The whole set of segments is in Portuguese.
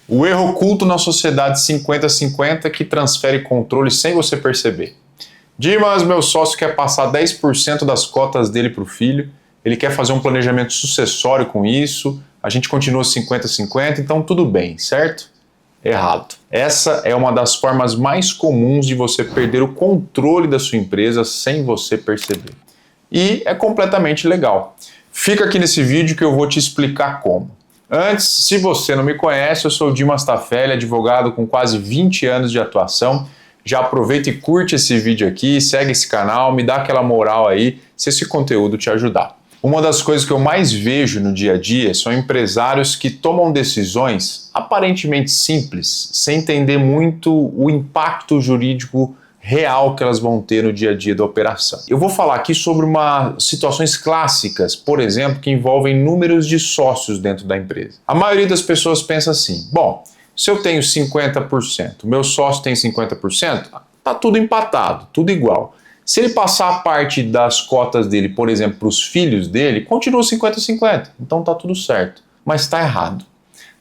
O erro oculto na sociedade 50-50 que transfere controle sem você perceber. Dimas, meu sócio quer passar 10% das cotas dele para o filho, ele quer fazer um planejamento sucessório com isso, a gente continua 50-50, então tudo bem, certo? Errado. Essa é uma das formas mais comuns de você perder o controle da sua empresa sem você perceber. E é completamente legal. Fica aqui nesse vídeo que eu vou te explicar como. Antes, se você não me conhece, eu sou o Dimas Tafelli, advogado com quase 20 anos de atuação. Já aproveita e curte esse vídeo aqui, segue esse canal, me dá aquela moral aí, se esse conteúdo te ajudar. Uma das coisas que eu mais vejo no dia a dia são empresários que tomam decisões aparentemente simples, sem entender muito o impacto jurídico real que elas vão ter no dia a dia da operação. Eu vou falar aqui sobre situações clássicas, por exemplo, que envolvem números de sócios dentro da empresa. A maioria das pessoas pensa assim, bom, se eu tenho 50%, meu sócio tem 50%, tá tudo empatado, tudo igual. Se ele passar a parte das cotas dele, por exemplo, para os filhos dele, continua 50-50, então tá tudo certo. Mas está errado.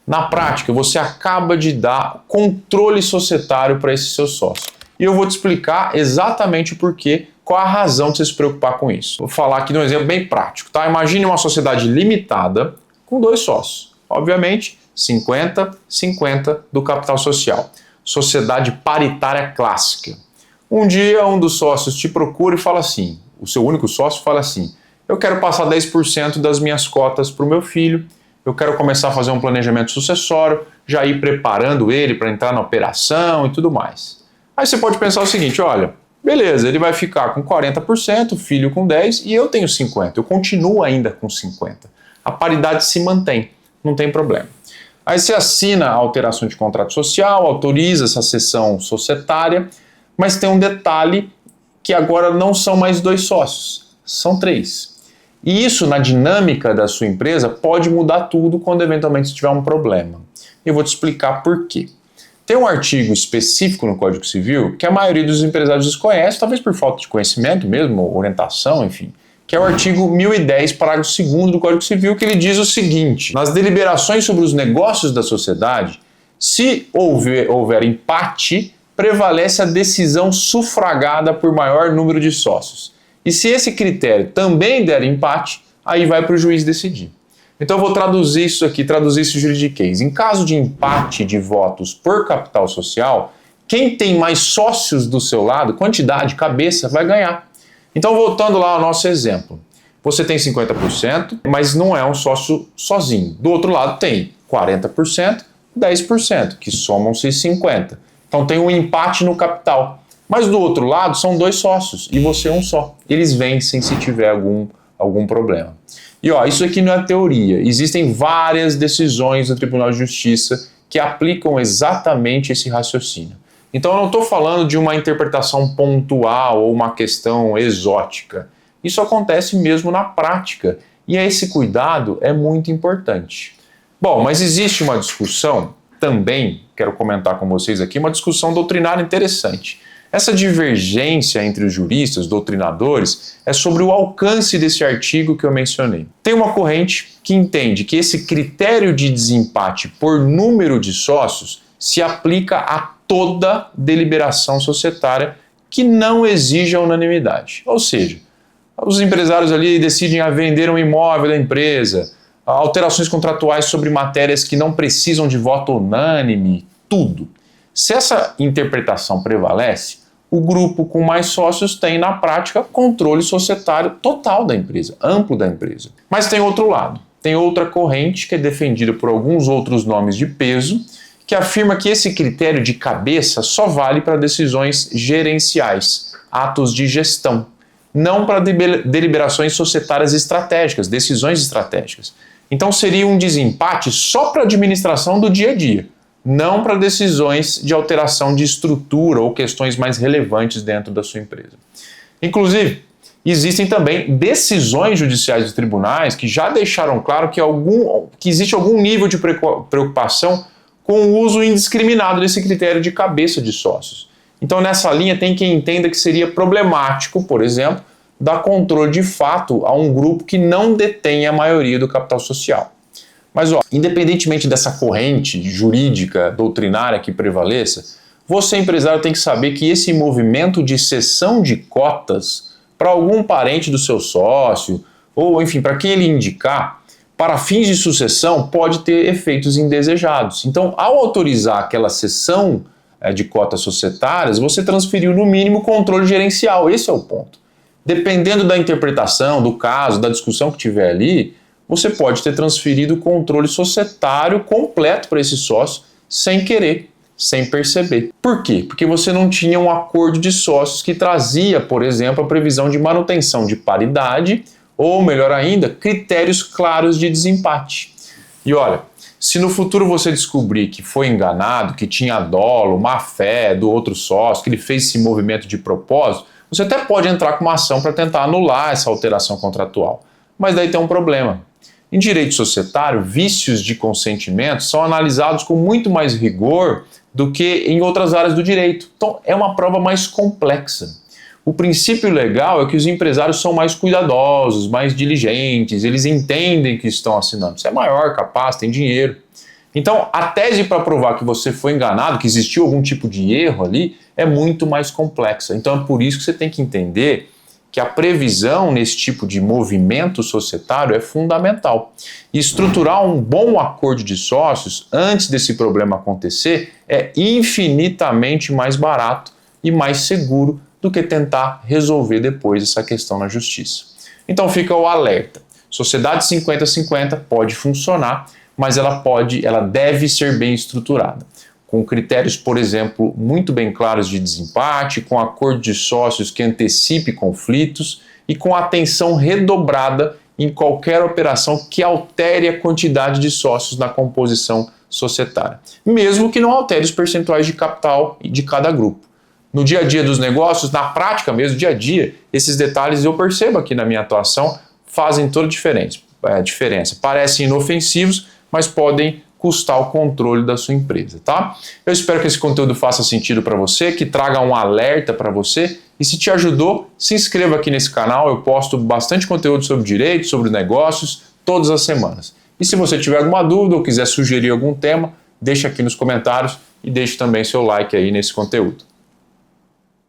Na prática, você acaba de dar controle societário para esse seu sócio. E eu vou te explicar exatamente o porquê, qual a razão de você se preocupar com isso. Vou falar aqui de um exemplo bem prático, tá? Imagine uma sociedade limitada com 2 sócios. Obviamente, 50-50 do capital social. Sociedade paritária clássica. Um dia, um dos sócios te procura e fala assim, o seu único sócio fala assim, eu quero passar 10% das minhas cotas para o meu filho, eu quero começar a fazer um planejamento sucessório, já ir preparando ele para entrar na operação e tudo mais. Aí você pode pensar o seguinte, olha, beleza, ele vai ficar com 40%, o filho com 10% e eu tenho 50%, eu continuo ainda com 50%. A paridade se mantém, não tem problema. Aí você assina a alteração de contrato social, autoriza essa cessão societária, mas tem um detalhe que agora não são mais 2 sócios, são 3. E isso, na dinâmica da sua empresa, pode mudar tudo quando eventualmente tiver um problema. Eu vou te explicar por quê. Tem um artigo específico no Código Civil que a maioria dos empresários desconhece, talvez por falta de conhecimento mesmo, orientação, enfim, que é o artigo 1010, parágrafo 2º do Código Civil, que ele diz o seguinte, nas deliberações sobre os negócios da sociedade, se houver empate, prevalece a decisão sufragada por maior número de sócios. E se esse critério também der empate, aí vai para o juiz decidir. Então eu vou traduzir isso aqui, traduzir esse juridiquês. Em caso de empate de votos por capital social, quem tem mais sócios do seu lado, quantidade, cabeça, vai ganhar. Então voltando lá ao nosso exemplo. Você tem 50%, mas não é um sócio sozinho. Do outro lado tem 40%, 10%, que somam-se 50%. Então tem um empate no capital. Mas do outro lado são 2 sócios e você é um só. Eles vencem se tiver algum problema. E ó, isso aqui não é teoria. Existem várias decisões do Tribunal de Justiça que aplicam exatamente esse raciocínio. Então eu não estou falando de uma interpretação pontual ou uma questão exótica. Isso acontece mesmo na prática. E esse cuidado é muito importante. Bom, mas existe uma discussão também, quero comentar com vocês aqui, uma discussão doutrinária interessante. Essa divergência entre os juristas, doutrinadores, é sobre o alcance desse artigo que eu mencionei. Tem uma corrente que entende que esse critério de desempate por número de sócios se aplica a toda deliberação societária que não exija unanimidade. Ou seja, os empresários ali decidem a vender um imóvel da empresa, alterações contratuais sobre matérias que não precisam de voto unânime, tudo. Se essa interpretação prevalece, o grupo com mais sócios tem, na prática, controle societário total da empresa, amplo da empresa. Mas tem outro lado, tem outra corrente que é defendida por alguns outros nomes de peso, que afirma que esse critério de cabeça só vale para decisões gerenciais, atos de gestão, não para deliberações societárias estratégicas, decisões estratégicas. Então seria um desempate só para a administração do dia a dia, não para decisões de alteração de estrutura ou questões mais relevantes dentro da sua empresa. Inclusive, existem também decisões judiciais dos tribunais que já deixaram claro que existe algum nível de preocupação com o uso indiscriminado desse critério de cabeça de sócios. Então, nessa linha, tem quem entenda que seria problemático, por exemplo, dar controle de fato a um grupo que não detém a maioria do capital social. Mas, ó, independentemente dessa corrente jurídica, doutrinária que prevaleça, você, empresário, tem que saber que esse movimento de cessão de cotas para algum parente do seu sócio, ou, enfim, para quem ele indicar, para fins de sucessão, pode ter efeitos indesejados. Então, ao autorizar aquela cessão de cotas societárias, você transferiu, no mínimo, controle gerencial. Esse é o ponto. Dependendo da interpretação, do caso, da discussão que tiver ali, você pode ter transferido o controle societário completo para esse sócio sem querer, sem perceber. Por quê? Porque você não tinha um acordo de sócios que trazia, por exemplo, a previsão de manutenção de paridade ou, melhor ainda, critérios claros de desempate. E olha, se no futuro você descobrir que foi enganado, que tinha dolo, má fé do outro sócio, que ele fez esse movimento de propósito, você até pode entrar com uma ação para tentar anular essa alteração contratual. Mas daí tem um problema. Em direito societário, vícios de consentimento são analisados com muito mais rigor do que em outras áreas do direito. Então, é uma prova mais complexa. O princípio legal é que os empresários são mais cuidadosos, mais diligentes, eles entendem que estão assinando. Você é maior, capaz, tem dinheiro. Então, a tese para provar que você foi enganado, que existiu algum tipo de erro ali, é muito mais complexa. Então, é por isso que você tem que entender que a previsão nesse tipo de movimento societário é fundamental. E estruturar um bom acordo de sócios antes desse problema acontecer é infinitamente mais barato e mais seguro do que tentar resolver depois essa questão na justiça. Então fica o alerta. Sociedade 50-50 pode funcionar, mas ela deve ser bem estruturada, com critérios, por exemplo, muito bem claros de desempate, com acordo de sócios que antecipe conflitos e com atenção redobrada em qualquer operação que altere a quantidade de sócios na composição societária, mesmo que não altere os percentuais de capital de cada grupo. No dia a dia dos negócios, na prática mesmo, dia a dia, esses detalhes eu percebo aqui na minha atuação fazem toda a diferença. Parecem inofensivos, mas podem custar o controle da sua empresa, tá? Eu espero que esse conteúdo faça sentido para você, que traga um alerta para você, e se te ajudou, se inscreva aqui nesse canal, eu posto bastante conteúdo sobre direito, sobre negócios, todas as semanas. E se você tiver alguma dúvida ou quiser sugerir algum tema, deixa aqui nos comentários e deixe também seu like aí nesse conteúdo.